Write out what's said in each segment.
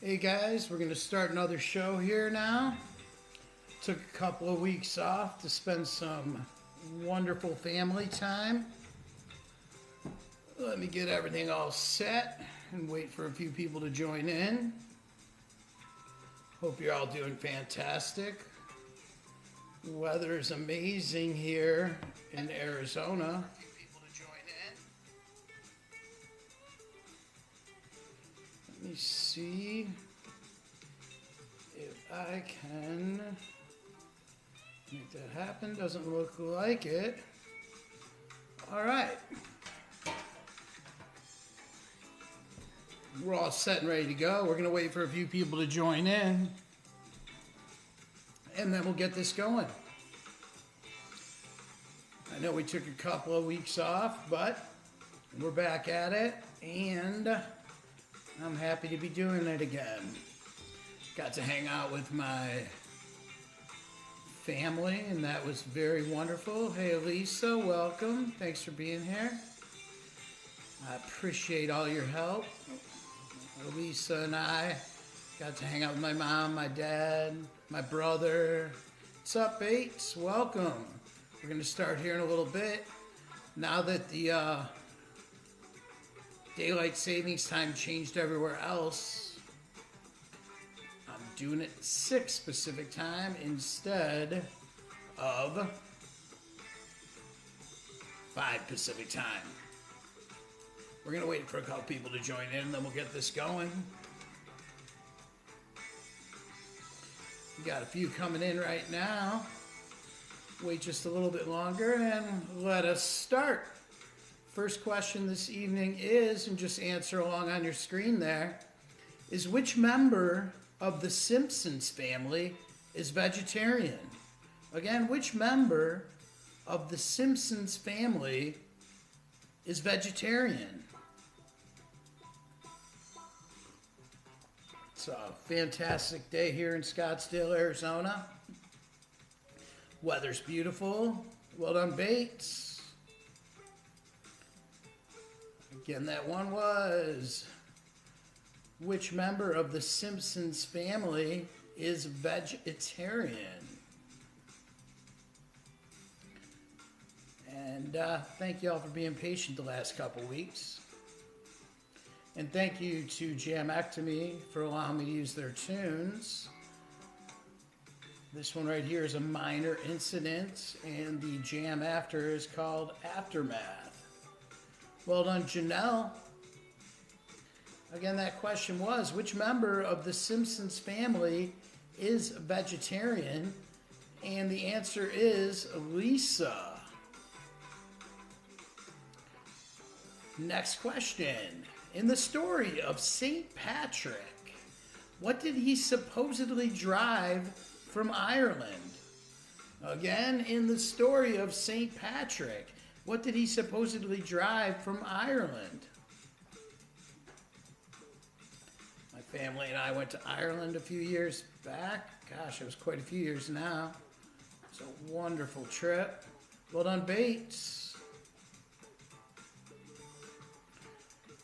Hey guys, we're going to start another show here now. Took a couple of weeks off to spend some wonderful family time. Let me get everything all set and wait for a few people to join in. Hope you're all doing fantastic. Weather is amazing here in Arizona. Let me see if I can make that happen. Doesn't look like it. All right. We're all set and ready to go. We're going to wait for a few people to join in, and then we'll get this going. I know we took a couple of weeks off, but we're back at it, and I'm happy to be doing it again. Got to hang out with my family, and that was very wonderful. Hey, Lisa, welcome. Thanks for being here. I appreciate all your help. Lisa and I got to hang out with my mom, my dad, my brother. What's up, Bates? Welcome. We're going to start here in a little bit. Now that the daylight savings time changed everywhere else, I'm doing it 6 Pacific time instead of 5 Pacific time. We're going to wait for a couple people to join in, and then we'll get this going. We got a few coming in right now. Wait just a little bit longer, and let us start. First question this evening is, and just answer along on your screen there, is which member of the Simpsons family is vegetarian? Again, which member of the Simpsons family is vegetarian? It's a fantastic day here in Scottsdale, Arizona. Weather's beautiful. Well done, Bates. Again, that one was, which member of the Simpsons family is vegetarian? And thank you all for being patient the last couple weeks. And thank you to Jamectomy for allowing me to use their tunes. This one right here is a minor incident, and the jam after is called Aftermath. Well done, Janelle. Again, that question was, which member of the Simpsons family is vegetarian? And the answer is Lisa. Next question. In the story of St. Patrick, what did he supposedly drive from Ireland? Again, in the story of St. Patrick, what did he supposedly drive from Ireland? My family and I went to Ireland a few years back. Gosh, it was quite a few years now. It's a wonderful trip. Well done, Bates.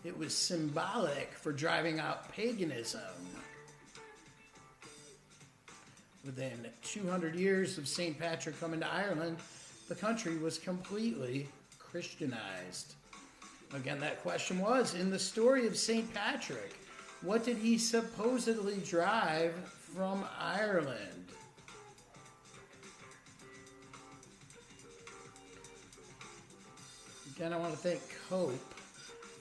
It was symbolic for driving out paganism. Within 200 years of St. Patrick coming to Ireland, the country was completely Christianized. Again, that question was, in the story of St. Patrick, what did he supposedly drive from Ireland? Again, I want to thank Cope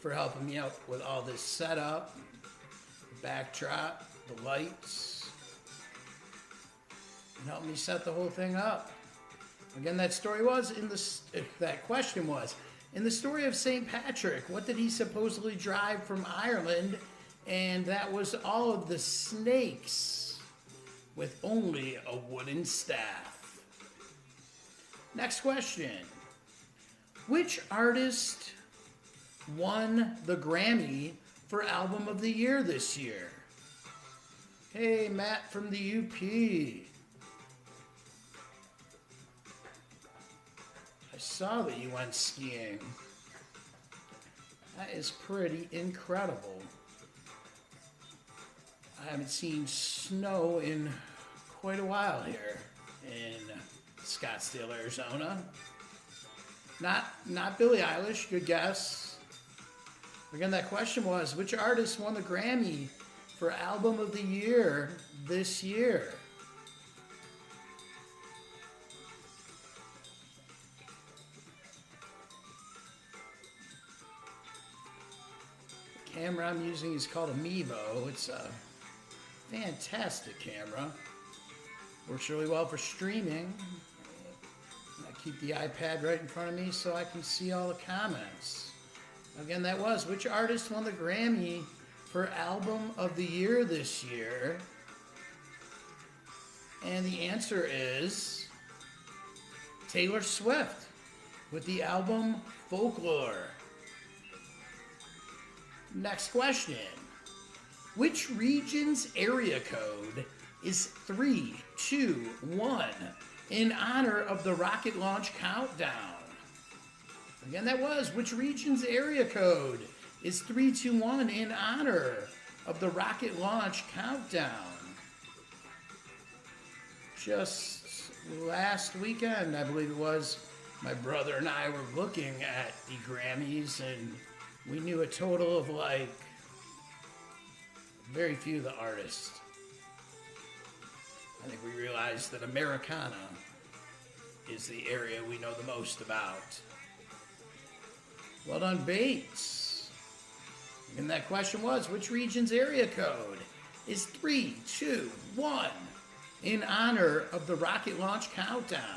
for helping me out with all this setup, the backdrop, the lights, and helped me set the whole thing up. Again, that story was that question was, in the story of St. Patrick, what did he supposedly drive from Ireland? And that was all of the snakes with only a wooden staff. Next question. Which artist won the Grammy for Album of the Year this year? Hey, Matt from the UP. I saw that you went skiing. That is pretty incredible. I haven't seen snow in quite a while here in Scottsdale, Arizona. Not Billie Eilish, good guess. Again, that question was, which artist won the Grammy for Album of the Year this year? The camera I'm using is called a Mevo. It's a fantastic camera. Works really well for streaming. I keep the iPad right in front of me so I can see all the comments. Again, that was, which artist won the Grammy for Album of the Year this year? And the answer is Taylor Swift with the album Folklore. Next question. Which region's area code is 321 in honor of the rocket launch countdown? Again, that was, which region's area code is 321 in honor of the rocket launch countdown? Just last weekend, I believe it was, my brother and I were looking at the Grammys, and we knew a total of like very few of the artists. I think we realized that Americana is the area we know the most about. Well done, Bates. And that question was, which region's area code is 321 in honor of the rocket launch countdown?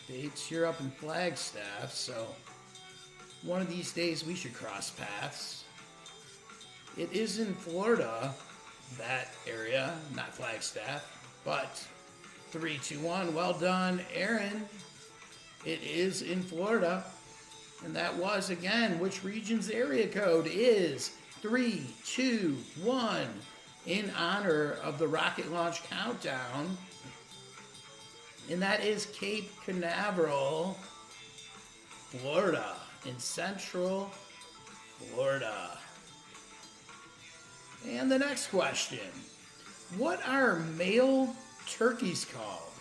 Bates, you're up in Flagstaff, so one of these days we should cross paths. It is in Florida, that area, not Flagstaff, but 321. Well done, Aaron. It is in Florida. And that was, again, which region's area code is 321 in honor of the rocket launch countdown. And that is Cape Canaveral, Florida, in Central Florida. And the next question. What are male turkeys called?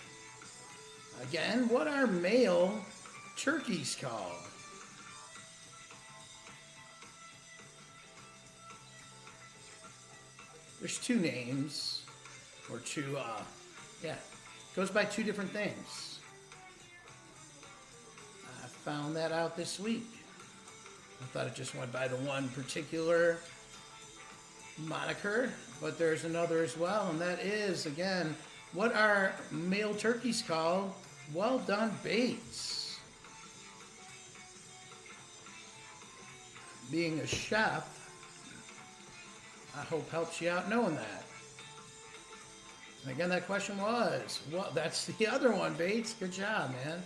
Again, what are male turkeys called? There's two names, or two, goes by two different things. I found that out this week. I thought it just went by the one particular moniker, but there's another as well, and that is, again, what are male turkeys called? Well done, Bates. Being a chef, I hope helps you out knowing that. And again, that question was, well, that's the other one, Bates. Good job, man.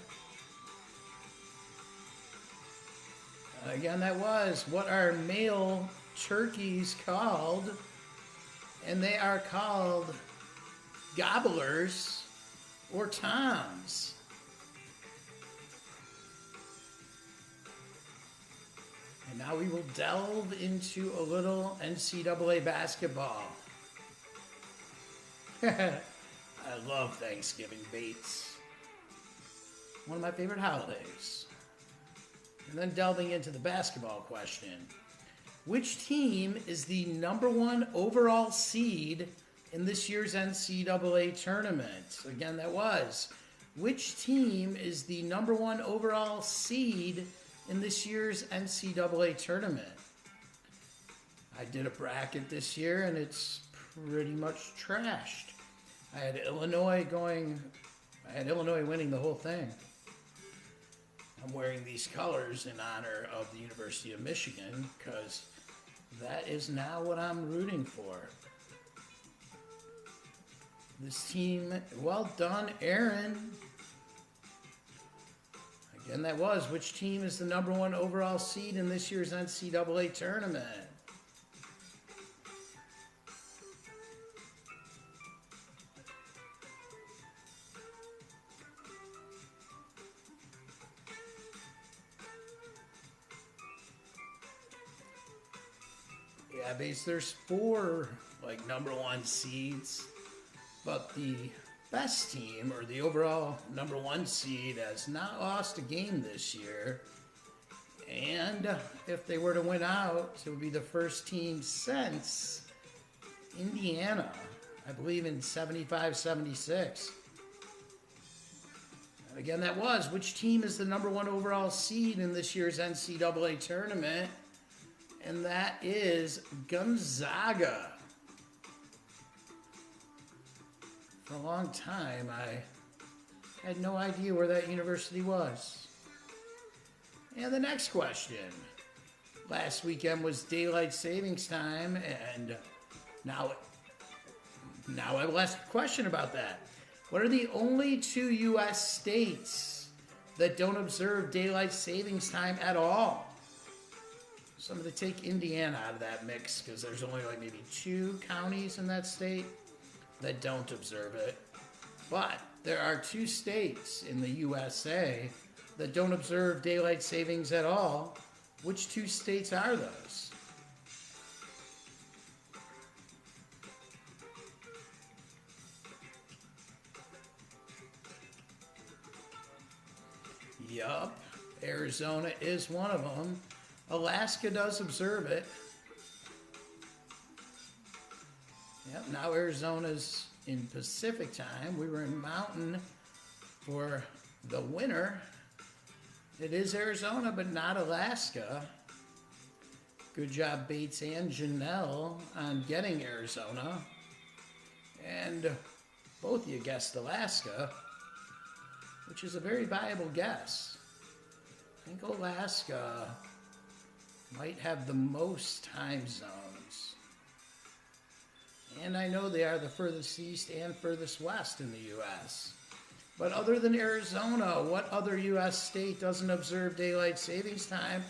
Again, that was, what are male turkeys called? And they are called gobblers or toms. And now we will delve into a little NCAA basketball. I love Thanksgiving, Bates. One of my favorite holidays. And then delving into the basketball question. Which team is the #1 overall seed in this year's NCAA tournament? Again, that was, which team is the #1 overall seed in this year's NCAA tournament? I did a bracket this year, and it's pretty much trashed. I had Illinois winning the whole thing. I'm wearing these colors in honor of the University of Michigan because that is now what I'm rooting for. This team, well done, Aaron. Again, that was, which team is the #1 overall seed in this year's NCAA tournament? Yeah, base, there's 4 like number 1 seeds, but the best team or the overall number 1 seed has not lost a game this year. And if they were to win out, it would be the first team since Indiana, I believe in 75-76. And again, that was, which team is the number 1 overall seed in this year's NCAA tournament? And that is Gonzaga. For a long time, I had no idea where that university was. And the next question. Last weekend was daylight savings time, and now I will ask a question about that. What are the only 2 U.S. states that don't observe daylight savings time at all? So I'm going to take Indiana out of that mix because there's only like maybe 2 counties in that state that don't observe it. But there are 2 states in the USA that don't observe daylight savings at all. Which 2 states are those? Yup, Arizona is one of them. Alaska does observe it. Yep, now Arizona's in Pacific time. We were in Mountain for the winter. It is Arizona, but not Alaska. Good job, Bates and Janelle, on getting Arizona. And both of you guessed Alaska, which is a very viable guess. I think Alaska might have the most time zones. And I know they are the furthest east and furthest west in the U.S. But other than Arizona, what other U.S. state doesn't observe daylight savings time?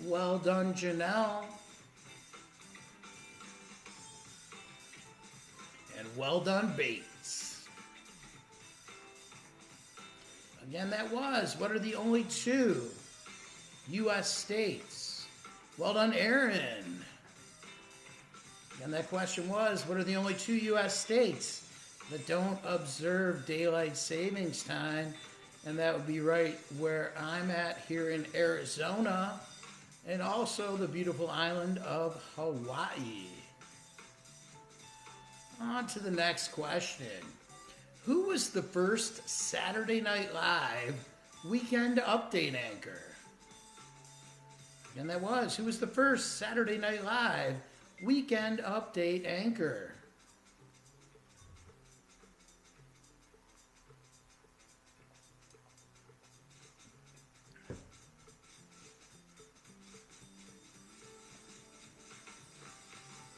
Well done, Janelle. And well done, Bates. Again, that was, what are the only 2 U.S. states? Well done, Aaron. And that question was, what are the only 2 U.S. states that don't observe daylight savings time? And that would be right where I'm at here in Arizona, and also the beautiful island of Hawaii. On to the next question. Who was the first Saturday Night Live weekend update anchor? And that was, who was the first Saturday Night Live weekend update anchor?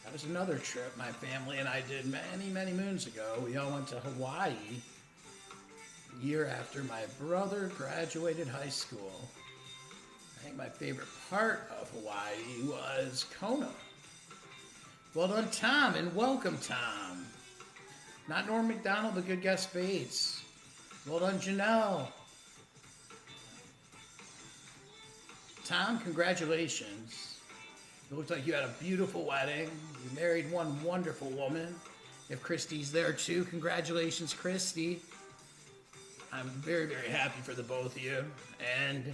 That was another trip my family and I did many moons ago. We all went to Hawaii the year after my brother graduated high school. I think my favorite part of Hawaii was Kona. Well done, Tom, and welcome, Tom. Not Norm McDonald, but good guess, Bates. Well done, Janelle. Tom, congratulations. It looked like you had a beautiful wedding. You married one wonderful woman. If Christy's there too, congratulations, Christy. I'm very happy for the both of you. And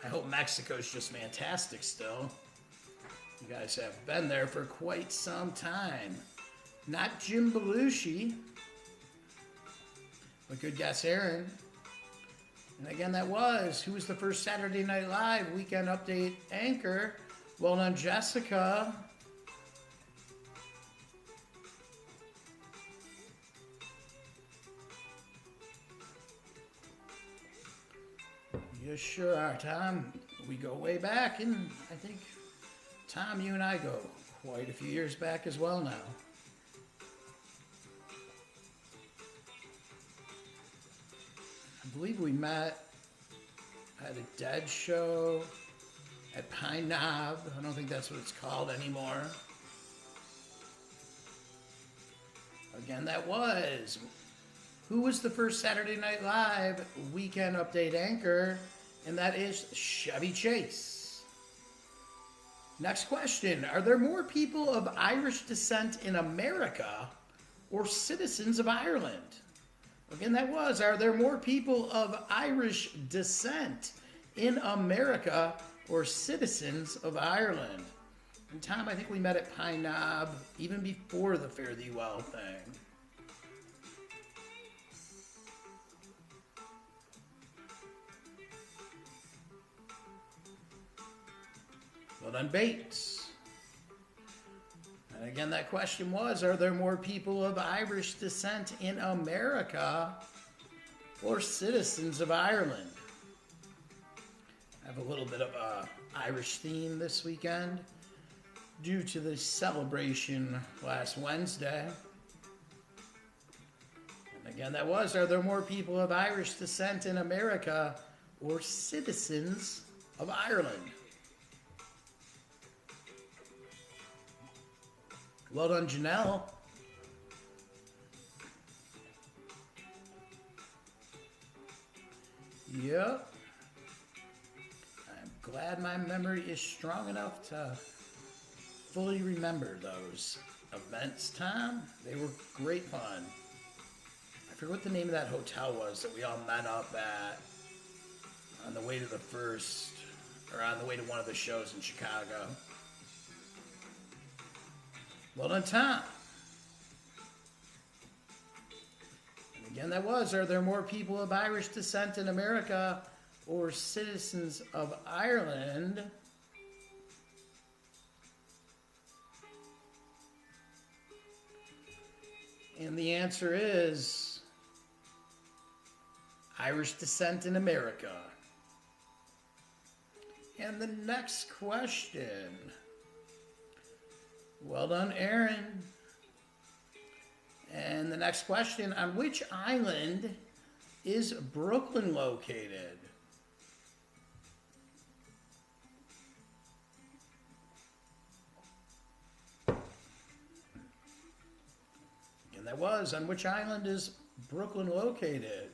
I hope Mexico's just fantastic still. You guys have been there for quite some time. Not Jim Belushi, but good guess, Aaron. And again, that was, who was the first Saturday Night Live weekend update anchor? Well done, Jessica. You sure are, Tom. We go way back, and I think, Tom, you and I go quite a few years back as well now. I believe we met at a Dead show at Pine Knob. I don't think that's what it's called anymore. Again, that was, who was the first Saturday Night Live weekend update anchor? And that is Chevy Chase. Next question. Are there more people of Irish descent in America or citizens of Ireland? Again, that was, are there more people of Irish descent in America or citizens of Ireland? And Tom, I think we met at Pine Knob even before the Fare Thee Well thing. Well done, Bates. And again, that question was, are there more people of Irish descent in America or citizens of Ireland? I have a little bit of a Irish theme this weekend due to the celebration last Wednesday. And again, that was, are there more people of Irish descent in America or citizens of Ireland? Well done, Janelle. Yep. I'm glad my memory is strong enough to fully remember those events, Tom. They were great fun. I forget what the name of that hotel was that we all met up at on the way to the first, or on the way to one of the shows in Chicago. Well done, Tom. And again, that was, are there more people of Irish descent in America or citizens of Ireland? And the answer is Irish descent in America. And the next question. Well done, Aaron. And the next question, on which island is Brooklyn located? And that was, on which island is Brooklyn located?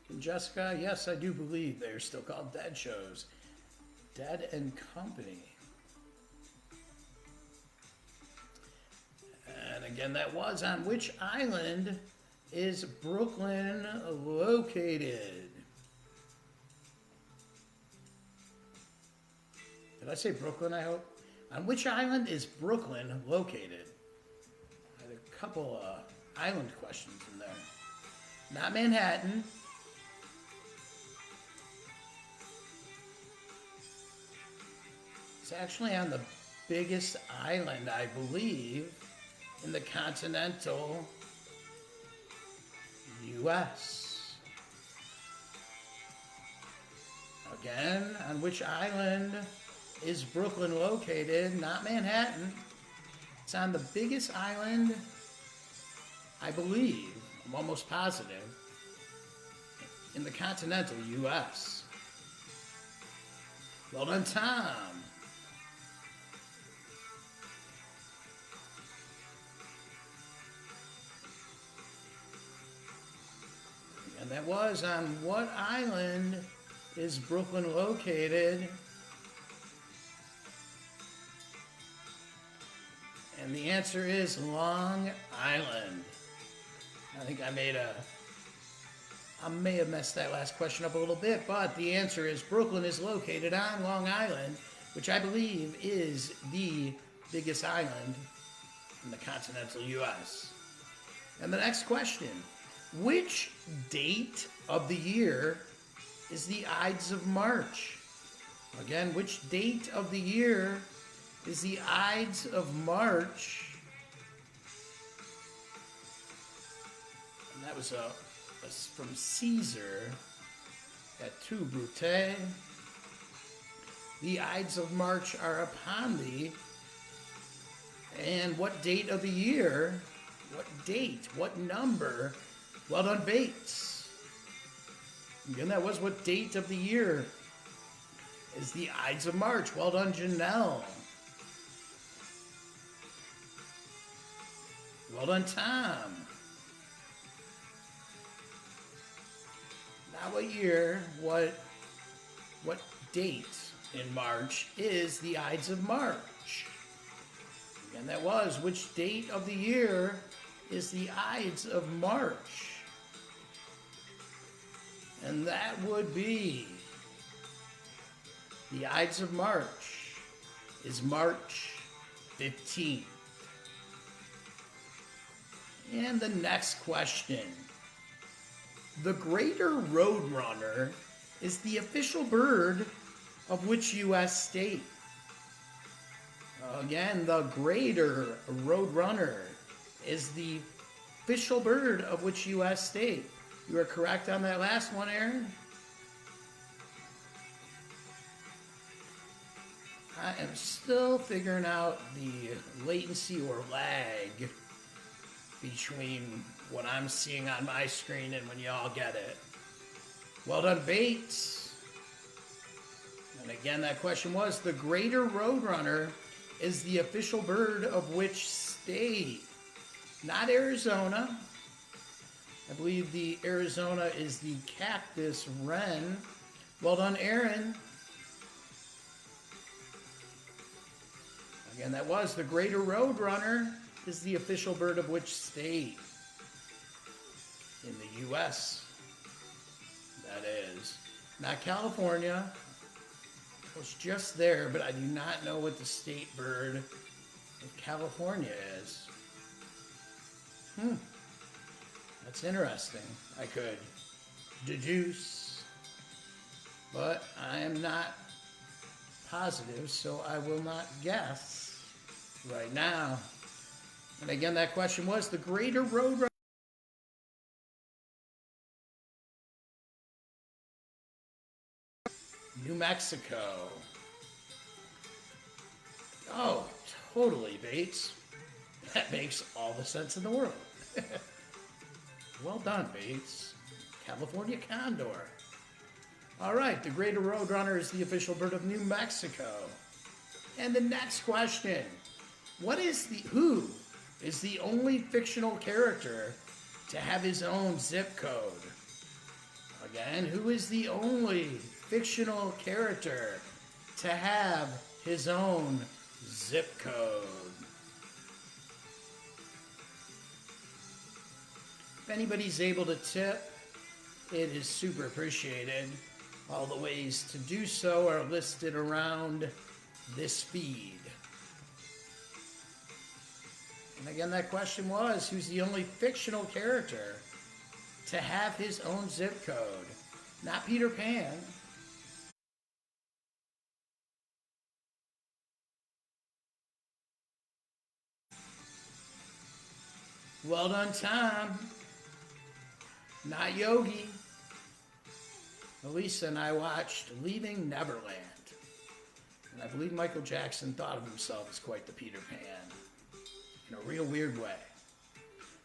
And Jessica, yes, I do believe they're still called Dead Shows. Dead and Company. And again, that was, on which island is Brooklyn located? Did I say Brooklyn, I hope? On which island is Brooklyn located? I had a couple island questions in there. Not Manhattan. It's actually on the biggest island, I believe, in the continental U.S. Again, on which island is Brooklyn located? Not Manhattan. It's on the biggest island, I believe, I'm almost positive, in the continental U.S. Well done, Tom. And that was, on what island is Brooklyn located? And the answer is Long Island. I think I may have messed that last question up a little bit, but the answer is Brooklyn is located on Long Island, which I believe is the biggest island in the continental U.S. And the next question. Which date of the year is the Ides of March? Again, which date of the year is the Ides of March? And that was from Caesar at Tu Brute. The Ides of March are upon thee. And what date of the year? What date? What number? Well done, Bates. Again, that was what date of the year is the Ides of March. Well done, Janelle. Well done, Tom. Now what year, what date in March is the Ides of March? And that was, which date of the year is the Ides of March? And that would be, the Ides of March is March 15th. And the next question. The greater roadrunner is the official bird of which U.S. state? Again, the greater roadrunner is the official bird of which U.S. state? You are correct on that last one, Aaron. I am still figuring out the latency or lag between what I'm seeing on my screen and when y'all get it. Well done, Bates. And again, that question was, the greater roadrunner is the official bird of which state? Not Arizona. I believe the Arizona is the cactus wren. Well done, Aaron. Again, that was the greater roadrunner is the official bird of which state? In the U.S. That is. Not California. It was just there, but I do not know what the state bird of California is. That's interesting. I could deduce, but I am not positive, so I will not guess right now. And again, that question was, the greater roadrunner. New Mexico. Oh, totally, Bates. That makes all the sense in the world. Well done, Bates. California condor. All right, the greater roadrunner is the official bird of New Mexico. And the next question. Who is the only fictional character to have his own zip code? Again, who is the only fictional character to have his own zip code? If anybody's able to tip, it is super appreciated. All the ways to do so are listed around this feed. And again, that question was, who's the only fictional character to have his own zip code? Not Peter Pan. Well done, Tom. Not Yogi. Elisa and I watched Leaving Neverland. And I believe Michael Jackson thought of himself as quite the Peter Pan. In a real weird way.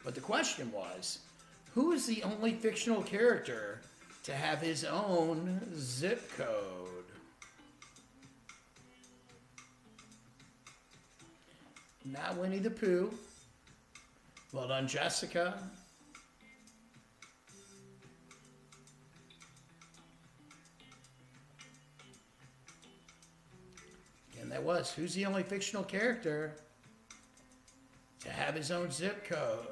But the question was, who is the only fictional character to have his own zip code? Not Winnie the Pooh. Well done, Jessica. And that was, who's the only fictional character to have his own zip code?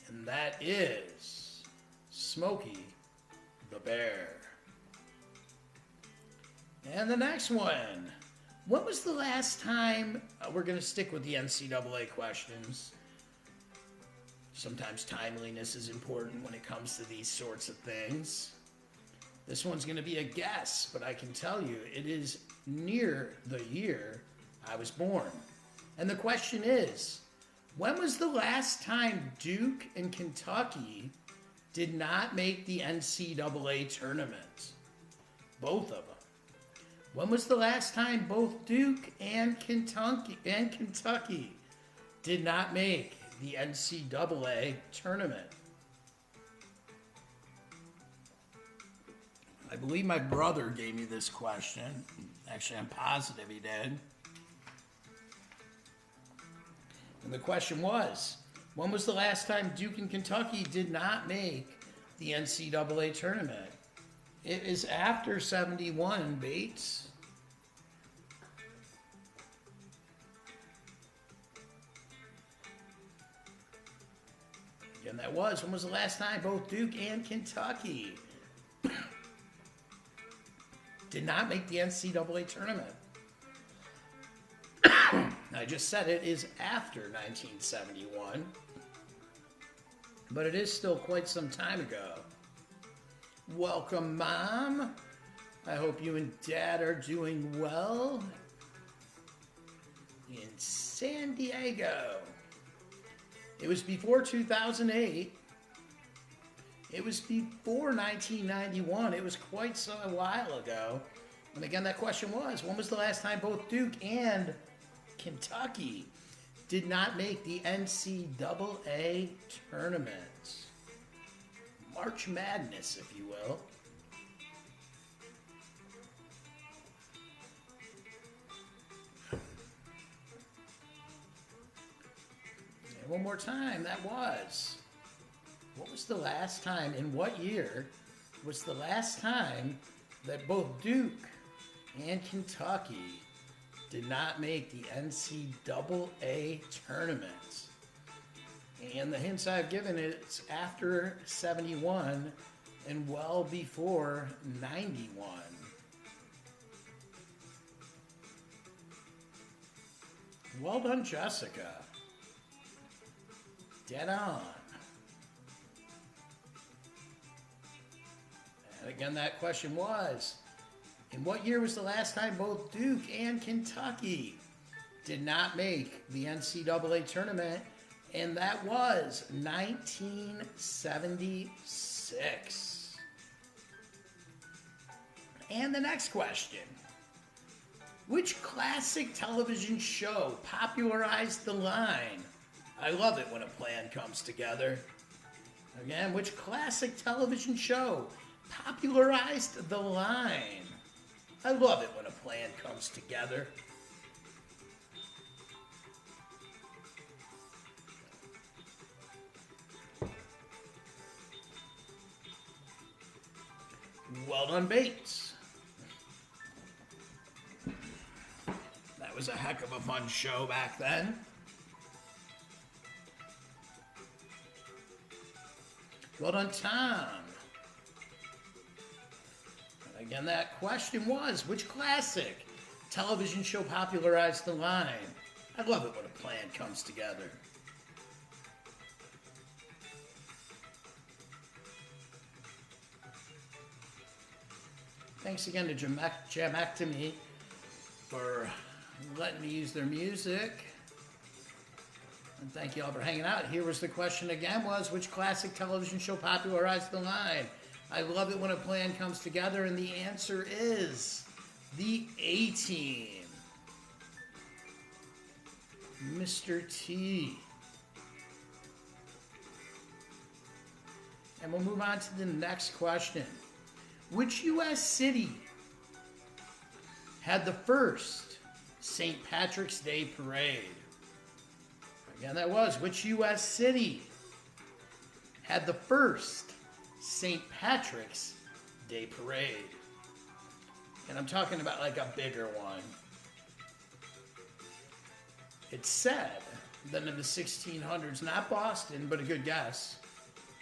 And that is Smokey the Bear. And the next one. When was the last time, we're going to stick with the NCAA questions. Sometimes timeliness is important when it comes to these sorts of things. This one's going to be a guess, but I can tell you it is near the year I was born. And the question is, when was the last time Duke and Kentucky did not make the NCAA tournament? Both of them. When was the last time both Duke and Kentucky did not make the NCAA tournament? I believe my brother gave me this question. Actually, I'm positive he did. And the question was, when was the last time Duke and Kentucky did not make the NCAA tournament? It is after 71, Bates. Again, that was. When was the last time both Duke and Kentucky did not make the NCAA tournament? I just said it is after 1971, but it is still quite some time ago. Welcome, Mom. I hope you and Dad are doing well in San Diego. It was before 2008. It was before 1991. It was quite a while ago. And again, that question was, when was the last time both Duke and Kentucky did not make the NCAA tournament? March Madness, if you will. And one more time, that was. What was the last time, in what year was the last time that both Duke and Kentucky did not make the NCAA tournament? And the hints I've given, it's after 71 and well before 91. Well done, Jessica. Dead on. And again, that question was, in what year was the last time both Duke and Kentucky did not make the NCAA tournament? And that was 1976. And the next question. Which classic television show popularized the line, "I love it when a plan comes together"? Again, which classic television show popularized the line, "I love it when a plan comes together"? Well done, Bates. That was a heck of a fun show back then. Well done, Tom. And again, that question was, which classic television show popularized the line, "I love it when a plan comes together"? Thanks again to Jamectomy for letting me use their music. And thank you all for hanging out. Here was the question again, was which classic television show popularized the line, "I love it when a plan comes together"? And the answer is the A-Team. Mr. T. And we'll move on to the next question. Which U.S. city had the first St. Patrick's Day parade? Again, that was, which U.S. city had the first St. Patrick's Day parade? And I'm talking about like a bigger one. It's said that in the 1600s, not Boston, but a good guess,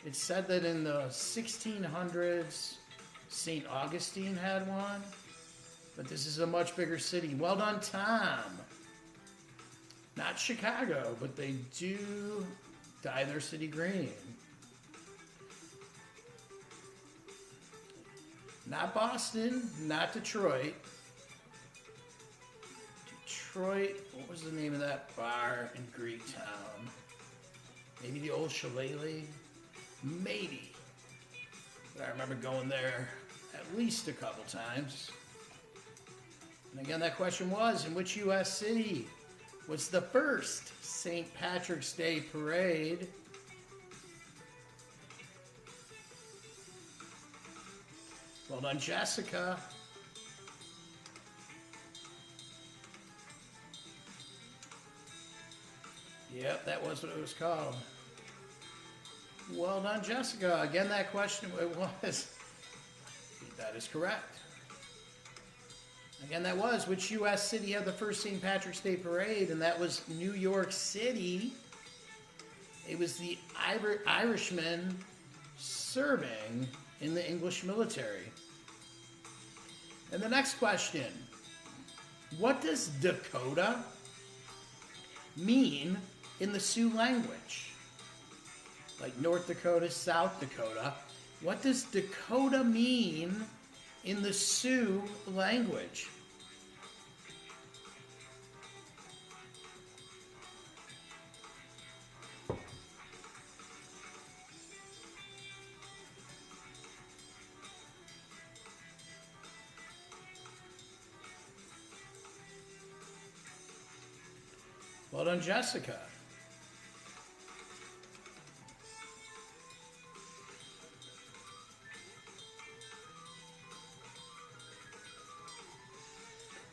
it's said that in the 1600s, St. Augustine had one, but this is a much bigger city. Well done, Tom. Not Chicago, but they do dye their city green. Not Boston, not Detroit. Detroit, what was the name of that bar in Greektown? Maybe the Old Shillelagh? Maybe. But I remember going there at least a couple times. And again, that question was, in which U.S. city was the first St. Patrick's Day parade? Well done, Jessica. Yep, that was what it was called. Well done, Jessica. Again, that question, it was. That is correct. Again, that was which U.S. city had the first St. Patrick's Day parade, and that was New York City. It was the Irishmen serving in the English military. And the next question, what does Dakota mean in the Sioux language? Like North Dakota, South Dakota. What does Dakota mean in the Sioux language? Well done, Jessica.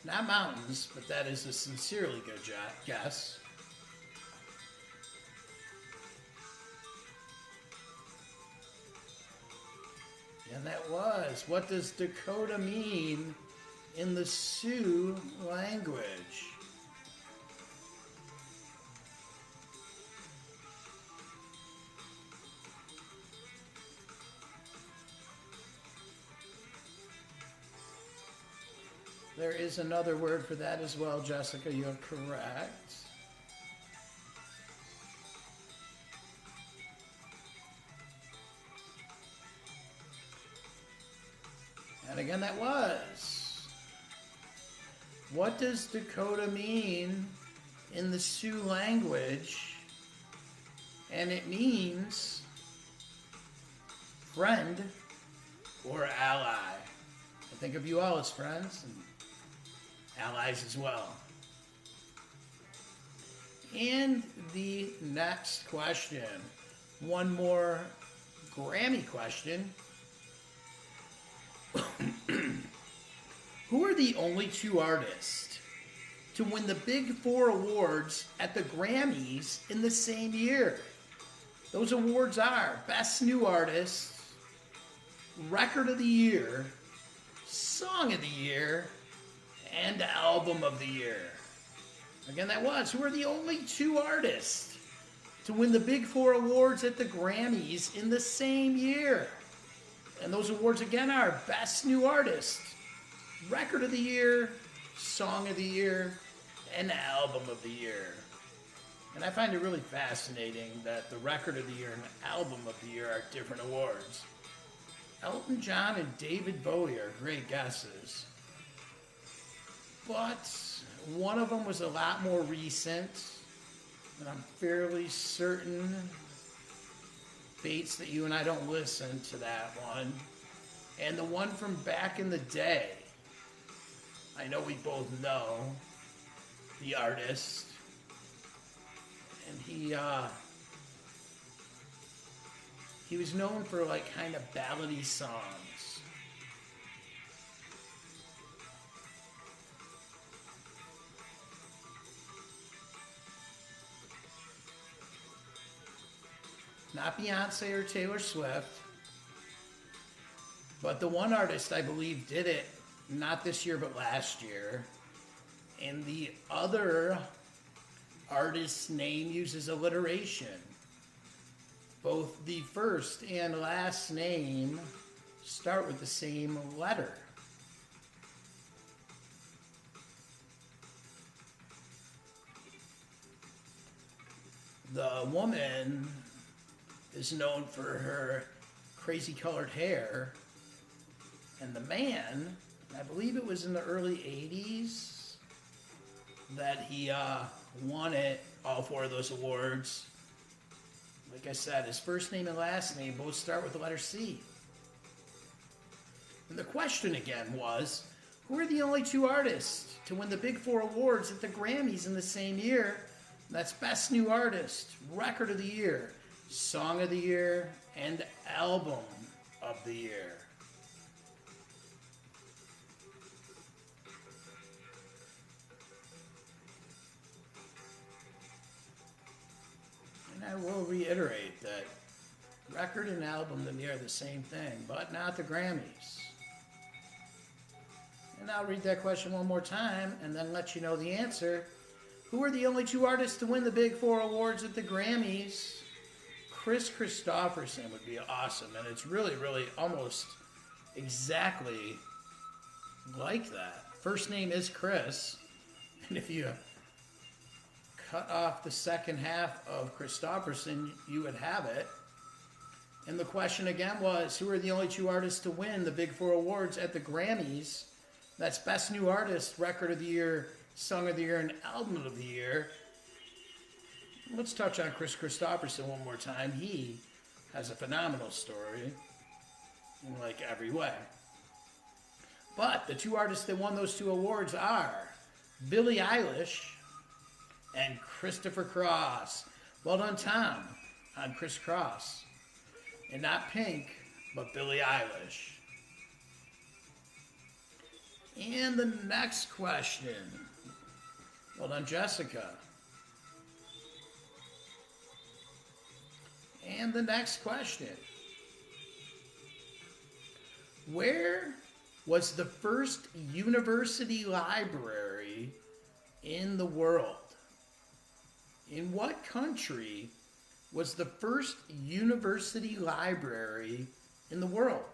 Not mountains, but that is a sincerely good guess. And that was, what does Dakota mean in the Sioux language? There is another word for that as well, Jessica. You're correct. And again, that was. What does Dakota mean in the Sioux language? And it means friend or ally. I think of you all as friends and allies as well. And the next question, one more Grammy question. Who are the only two artists to win the Big Four awards at the Grammys in the same year? Those awards are Best New Artist, Record of the Year, Song of the Year, and Album of the Year. Again, that was, who are the only two artists to win the Big Four awards at the Grammys in the same year? And those awards again are Best New Artist, Record of the Year, Song of the Year, and Album of the Year. And I find it really fascinating that the Record of the Year and Album of the Year are different awards. Elton John and David Bowie are great guesses. But one of them was a lot more recent, and I'm fairly certain, Bates, that you and I don't listen to that one. And the one from back in the day, I know we both know the artist, and he was known for like kind of ballady songs. Not Beyonce or Taylor Swift, but the one artist I believe did it, not this year but last year. And the other artist's name uses alliteration. Both the first and last name start with the same letter. The woman is known for her crazy colored hair, and the man, I believe it was in the early 80s that he won all four of those awards. Like I said, his first name and last name both start with the letter C. And the question again was, who are the only two artists to win the Big Four awards at the Grammys in the same year? And that's Best New Artist, Record of the Year, Song of the Year, and Album of the Year. And I will reiterate that record and album to me are the same thing, but not the Grammys. And I'll read that question one more time and then let you know the answer. Who are the only two artists to win the Big Four awards at the Grammys? Kris Kristofferson would be awesome, and it's really, really almost exactly like that. First name is Chris, and if you cut off the second half of Kristofferson, you would have it. And the question again was, who are the only two artists to win the Big Four awards at the Grammys? That's Best New Artist, Record of the Year, Song of the Year, and Album of the Year. Let's touch on Kris Kristofferson one more time. He has a phenomenal story in like every way. But the two artists that won those two awards are Billie Eilish and Christopher Cross. Well done, Tom, on Chris Cross. And not Pink, but Billie Eilish. And the next question. Well done, Jessica. And the next question. Where was the first university library in the world? In what country was the first university library in the world?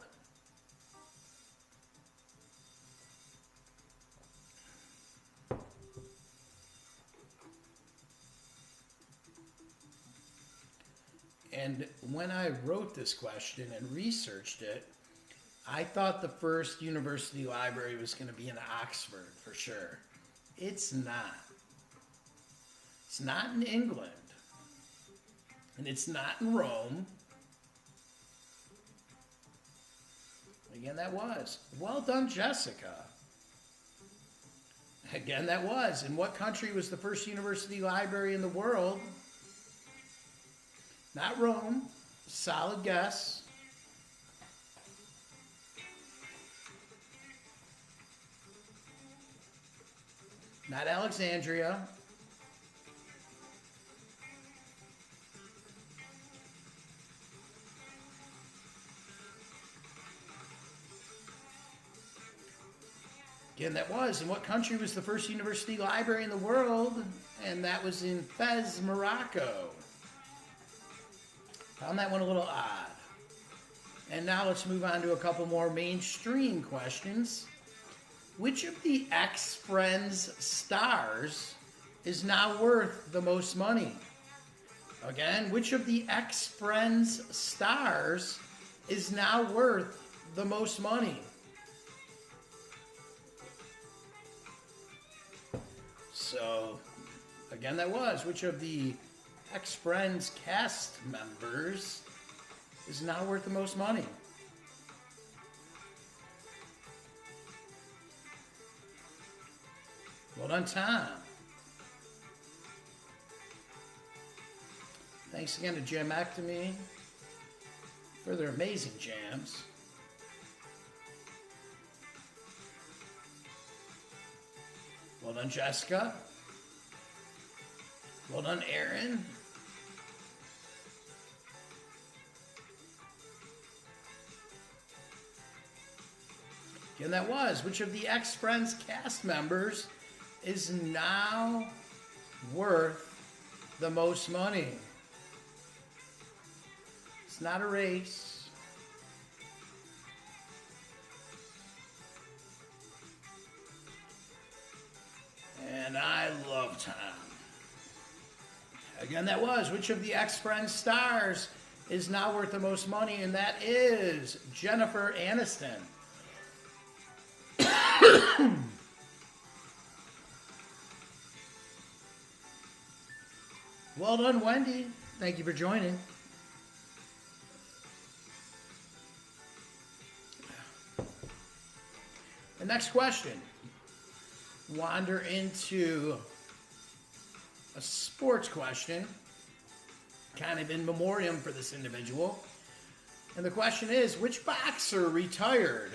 And when I wrote this question and researched it, I thought the first university library was going to be in Oxford for sure. It's not. It's not in England. And it's not in Rome. Again, that was. Well done, Jessica. Again, that was. In what country was the first university library in the world? Not Rome. Solid guess. Not Alexandria. Again, that was. In what country was the first university library in the world? And that was in Fez, Morocco. Found that one a little odd. And now let's move on to a couple more mainstream questions. Which of the X-Friends stars is now worth the most money? Again, which of the X-Friends stars is now worth the most money? So, again, that was. Which of the X-Friends cast members is now worth the most money? Well done, Tom. Thanks again to Jamectomy for their amazing jams. Well done, Jessica. Well done, Aaron. Again, that was. Which of the X-Friends cast members is now worth the most money? It's not a race. And I love Tom. Again, that was. Which of the X-Friends stars is now worth the most money? And that is Jennifer Aniston. Well done, Wendy. Thank you for joining. The next question. Wander into a sports question, kind of in memoriam for this individual. And the question is, which boxer retired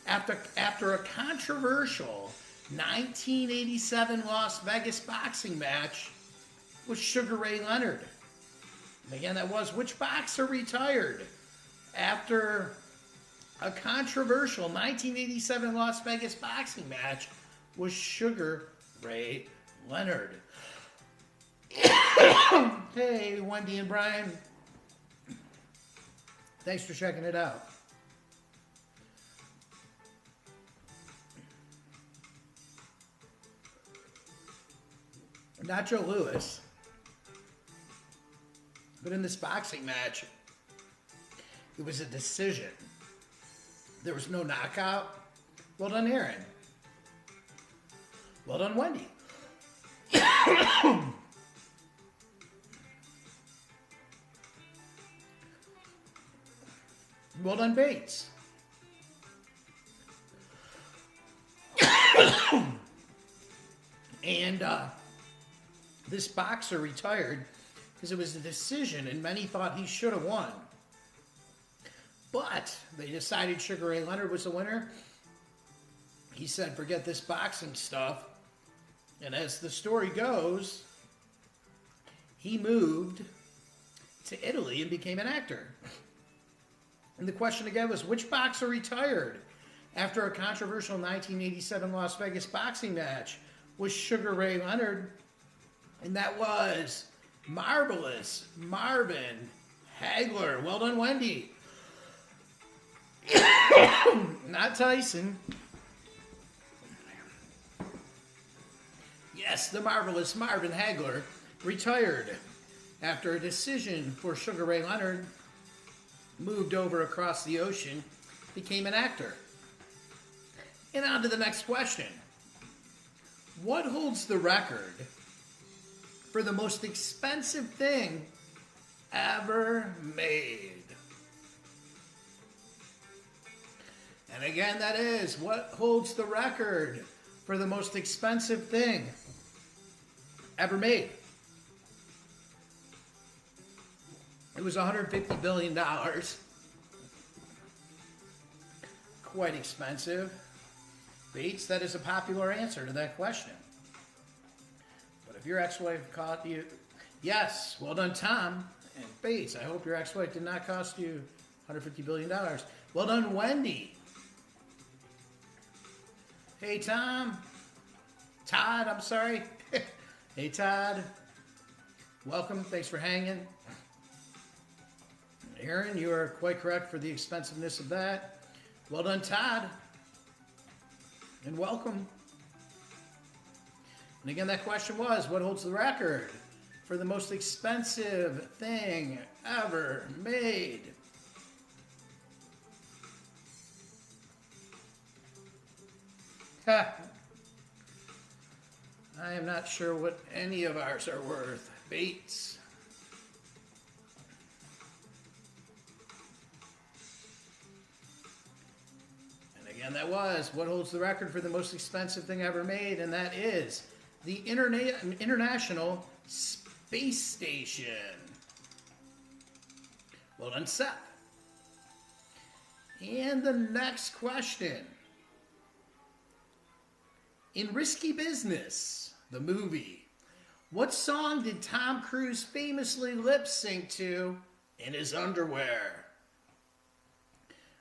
after a controversial 1987 Las Vegas boxing match with Sugar Ray Leonard? And again, that was, which boxer retired after A controversial 1987 Las Vegas boxing match was Sugar Ray Leonard. Hey, Wendy and Brian. Thanks for checking it out. Not Joe Louis. But in this boxing match, it was a decision. There was no knockout. Well done, Aaron. Well done, Wendy. Well done, Bates. And this boxer retired because it was a decision, and many thought he should have won. But they decided Sugar Ray Leonard was the winner. He said, forget this boxing stuff. And as the story goes, he moved to Italy and became an actor. And the question again was, which boxer retired after a controversial 1987 Las Vegas boxing match? Was Sugar Ray Leonard, and that was Marvelous Marvin Hagler. Well done, Wendy. Not Tyson. Yes, the Marvelous Marvin Hagler retired after a decision for Sugar Ray Leonard, moved over across the ocean, became an actor. And on to the next question. What holds the record for the most expensive thing ever made? And again, that is, what holds the record for the most expensive thing ever made? It was $150 billion. Quite expensive. Bates, that is a popular answer to that question. But if your ex-wife caught you... Yes, well done, Tom. And Bates, I hope your ex-wife did not cost you $150 billion. Well done, Wendy. Hey, Tom. Todd, I'm sorry. Hey, Todd. Welcome. Thanks for hanging. Aaron, you are quite correct for the expensiveness of that. Well done, Todd. And welcome. And again, that question was, what holds the record for the most expensive thing ever made? Ha! I am not sure what any of ours are worth. Bates. And again, that was what holds the record for the most expensive thing ever made, and that is the International Space Station. Well done, Seth. And the next question. In Risky Business, the movie, what song did Tom Cruise famously lip sync to in his underwear?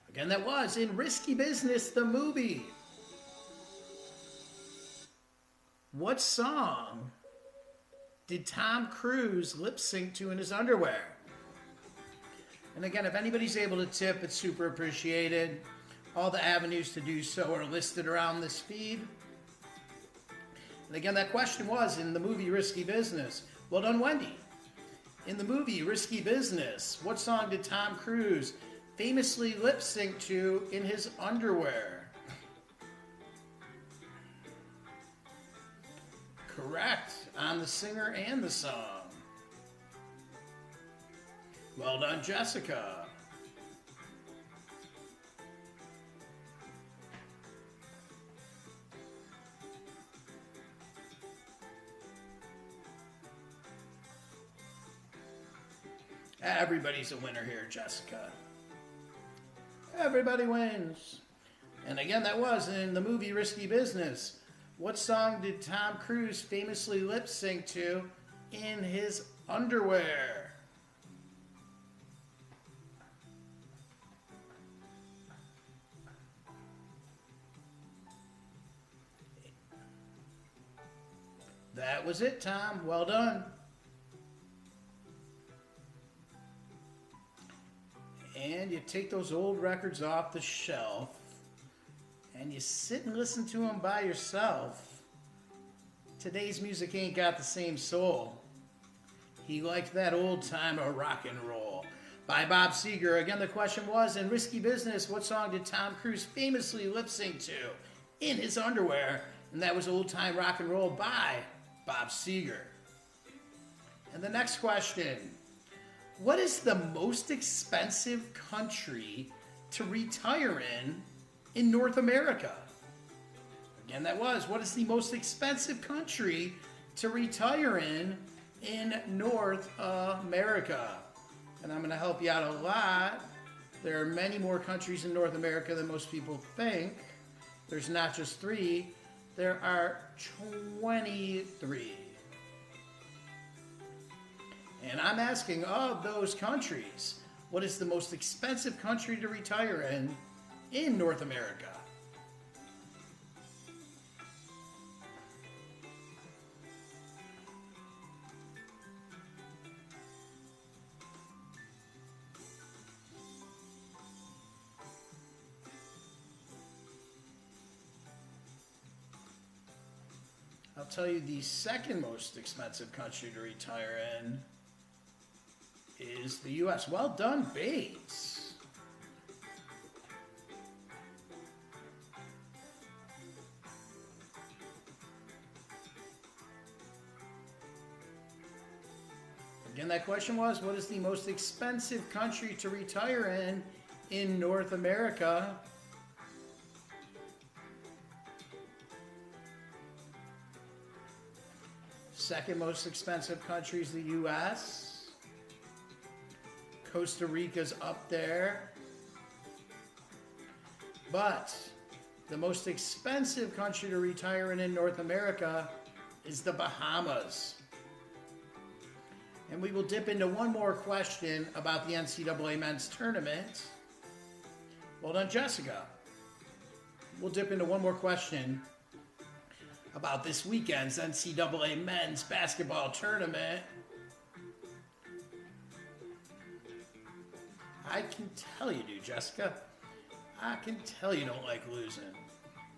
Again, that was in Risky Business, the movie. What song did Tom Cruise lip sync to in his underwear? And again, if anybody's able to tip, it's super appreciated. All the avenues to do so are listed around this feed. And again, that question was in the movie Risky Business. Well done, Wendy. In the movie Risky Business, what song did Tom Cruise famously lip sync to in his underwear? Correct, on the singer and the song. Well done, Jessica. Everybody's a winner here, Jessica. Everybody wins. And again, that was in the movie Risky Business. What song did Tom Cruise famously lip sync to in his underwear? That was it, Tom. Well done. And you take those old records off the shelf and you sit and listen to them by yourself. Today's music ain't got the same soul. He liked that old time of rock and roll. By Bob Seger. Again, the question was, in Risky Business, what song did Tom Cruise famously lip sync to in his underwear? And that was Old Time Rock and Roll by Bob Seger. And the next question, what is the most expensive country to retire in North America? Again, that was, what is the most expensive country to retire in North America? And I'm going to help you out a lot. There are many more countries in North America than most people think. There's not just 3. There are 23. And I'm asking, of those countries, what is the most expensive country to retire in North America? I'll tell you the second most expensive country to retire in is the U.S. Well done, Bates. Again, that question was, what is the most expensive country to retire in North America? Second most expensive country is the U.S. Costa Rica's up there. But the most expensive country to retire in North America is the Bahamas. And we will dip into one more question about the NCAA men's tournament. Well done, Jessica. We'll dip into one more question about this weekend's NCAA men's basketball tournament. I can tell you do, Jessica. I can tell you don't like losing.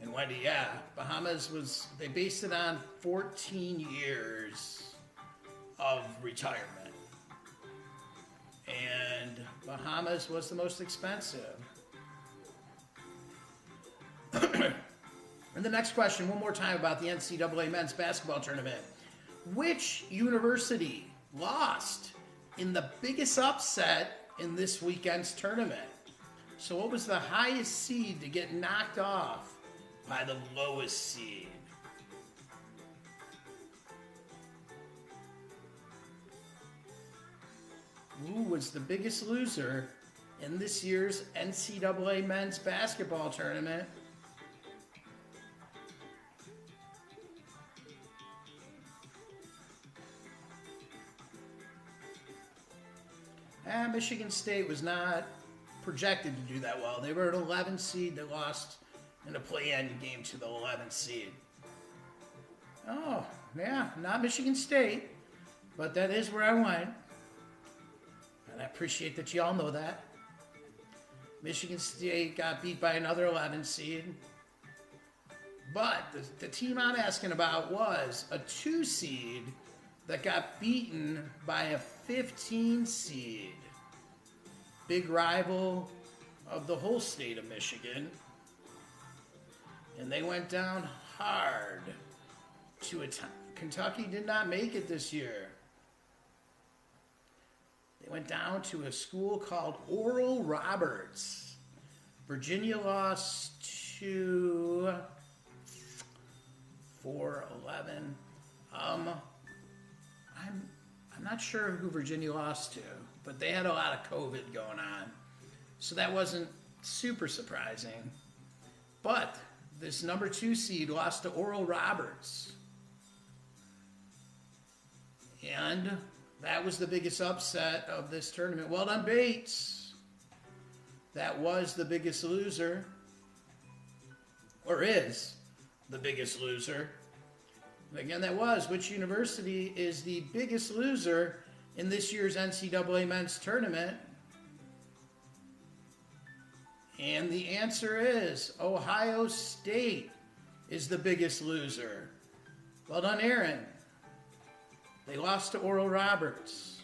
And Wendy, yeah, Bahamas they based it on 14 years of retirement. And Bahamas was the most expensive. And the next question, one more time about the NCAA men's basketball tournament. Which university lost in the biggest upset in this weekend's tournament? So what was the highest seed to get knocked off by the lowest seed? Who was the biggest loser in this year's NCAA men's basketball tournament? Michigan State was not projected to do that well. They were an 11 seed that lost in a play-in game to the 11th seed. Oh, yeah, not Michigan State, but that is where I went. And I appreciate that y'all know that. Michigan State got beat by another 11 seed. But the team I'm asking about was a 2 seed that got beaten by a 15 seed. Big rival of the whole state of Michigan. And they went down hard to Kentucky did not make it this year. They went down to a school called Oral Roberts. Virginia lost to 4-11. I'm not sure who Virginia lost to, but they had a lot of COVID going on. So that wasn't super surprising. But this number 2 seed lost to Oral Roberts. And that was the biggest upset of this tournament. Well done, Bates. That was the biggest loser. Or is the biggest loser. And again, that was, which university is the biggest loser in this year's NCAA men's tournament? And the answer is Ohio State is the biggest loser. Well done, Aaron. They lost to Oral Roberts.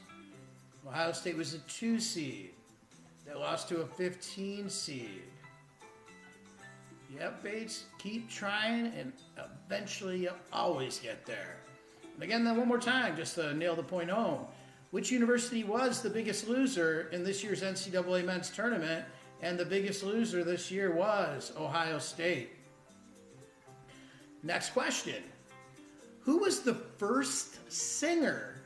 Ohio State was a 2 seed. They lost to a 15 seed. Yep, Bates, keep trying, and eventually you'll always get there. And again, then one more time, just to nail the point home. Which university was the biggest loser in this year's NCAA men's tournament? And the biggest loser this year was Ohio State. Next question. Who was the first singer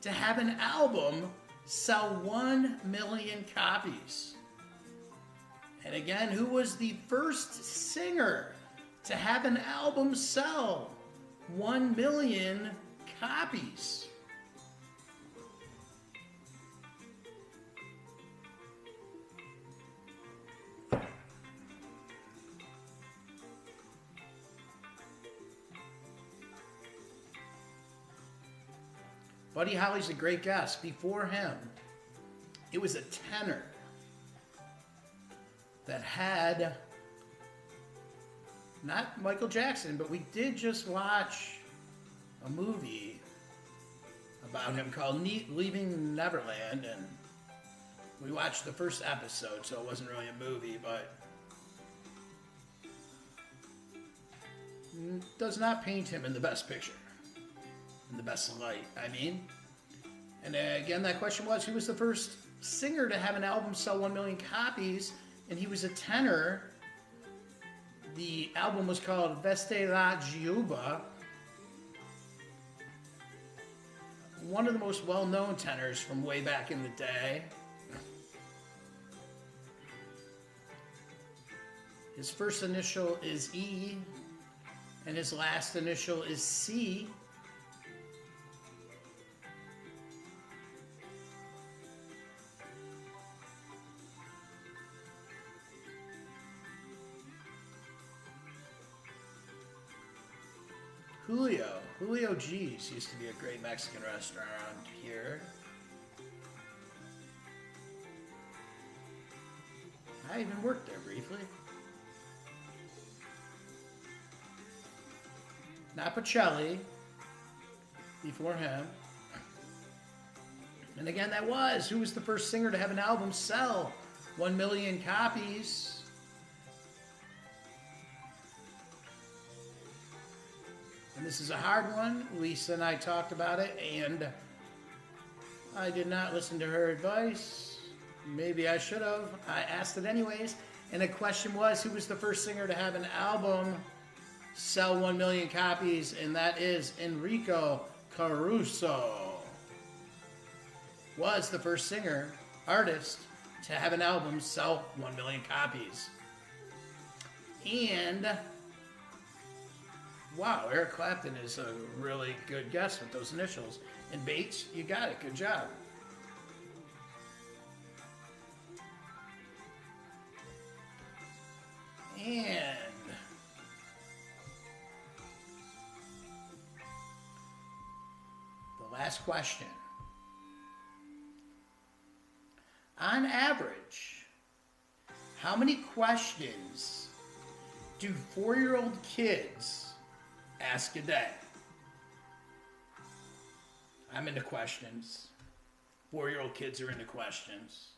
to have an album sell 1 million copies? And again, who was the first singer to have an album sell 1 million copies? Buddy Holly's a great guest. Before him, it was a tenor that had, not Michael Jackson, but we did just watch a movie about him called Leaving Neverland, and we watched the first episode, so it wasn't really a movie, but does not paint him in the best picture. In the best light, I mean. And again, that question was, who was the first singer to have an album sell 1 million copies? And he was a tenor. The album was called Veste la Giuba. One of the most well-known tenors from way back in the day. His first initial is E, and his last initial is C. Julio G's used to be a great Mexican restaurant around here. I even worked there briefly. Napacelli before him. And again, that was, who was the first singer to have an album sell 1 million copies? And this is a hard one. Lisa and I talked about it, and I did not listen to her advice. Maybe I should have. I asked it anyways. And the question was, who was the first singer to have an album sell 1 million copies? And that is Enrico Caruso. Was the first singer, artist, to have an album sell 1 million copies. And wow, Eric Clapton is a really good guess with those initials. And Bates, you got it. Good job. And the last question. On average, how many questions do 4-year-old kids ask a day? I'm into questions. 4-year-old kids are into questions.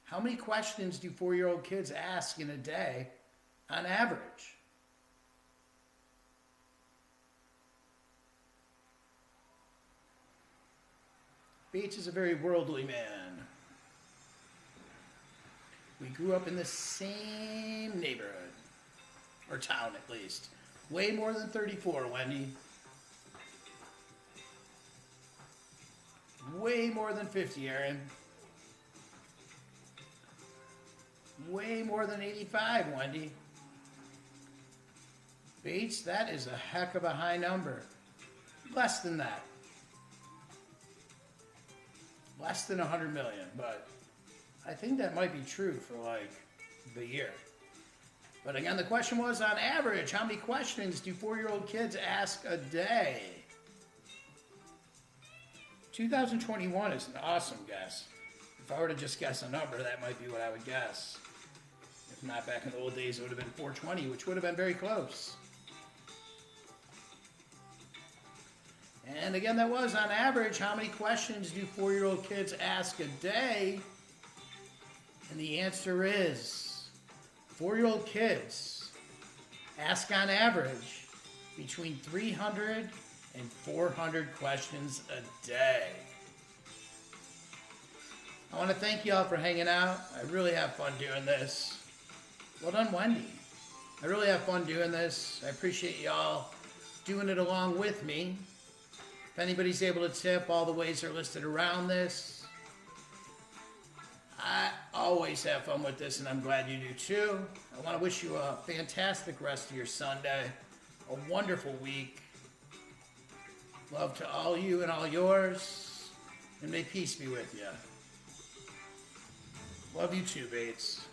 How many questions do 4-year-old kids ask in a day on average? Bates is a very worldly man. We grew up in the same neighborhood, or town at least. Way more than 34, Wendy. Way more than 50, Aaron. Way more than 85, Wendy. Bates, that is a heck of a high number. Less than that. Less than 100 million, but I think that might be true for like the year. But again, the question was, on average, how many questions do 4-year-old kids ask a day? 2021 is an awesome guess. If I were to just guess a number, that might be what I would guess. If not, back in the old days, it would have been 420, which would have been very close. And again, that was, on average, how many questions do 4-year-old kids ask a day? And the answer is, 4-year-old kids ask on average between 300 and 400 questions a day. I want to thank you all for hanging out. I really have fun doing this. Well done, Wendy. I really have fun doing this. I appreciate y'all doing it along with me. If anybody's able to tip, all the ways are listed around this. I always have fun with this, and I'm glad you do too. I want to wish you a fantastic rest of your Sunday, a wonderful week. Love to all you and all yours, and may peace be with you. Love you too, Bates.